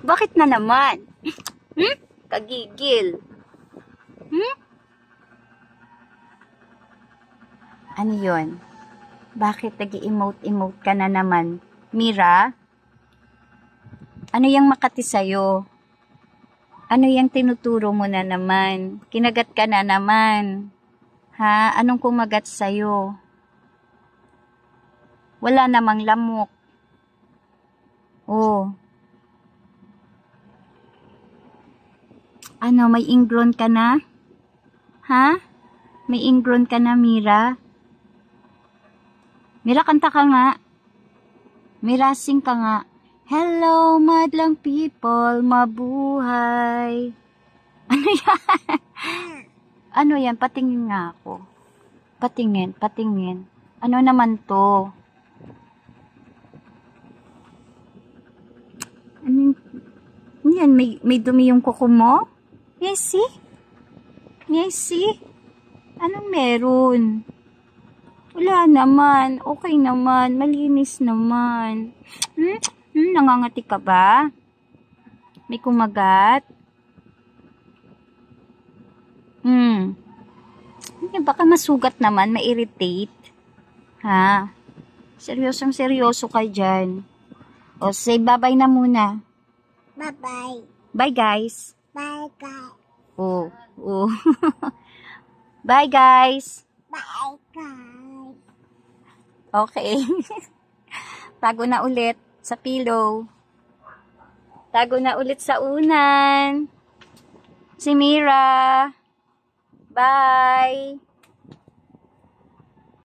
Bakit na naman? Kagigil. Ano yun? Bakit nag-emote-emote ka na naman? Mira? Ano yung Makati sa'yo? Ano yung tinuturo mo na naman? Kinagat ka na naman. Ha? Anong kumagat sa'yo? Wala namang lamok. Oh. Ano, may ingrown ka na? Ha? May ingrown ka na, Mira? Mira, kanta ka nga. Mira, sing ka nga. Hello, madlang people, mabuhay. Ano yan? Ano yan? Patingin nga ako. Patingin. Ano naman to? Ano yan? May dumi yung kuko mo? Yes, see? Anong meron? Wala naman. Okay naman. Malinis naman. Nangangati ka ba? May kumagat? Baka masugat naman. Ma-irritate. Ha? Seryoso ka dyan. O, say bye-bye na muna. Bye-bye. Bye, guys. Bye, guys. Oh. Bye, guys. Bye, guys. Okay. Tago na ulit sa pillow. Tago na ulit sa unan. Si Mira. Bye.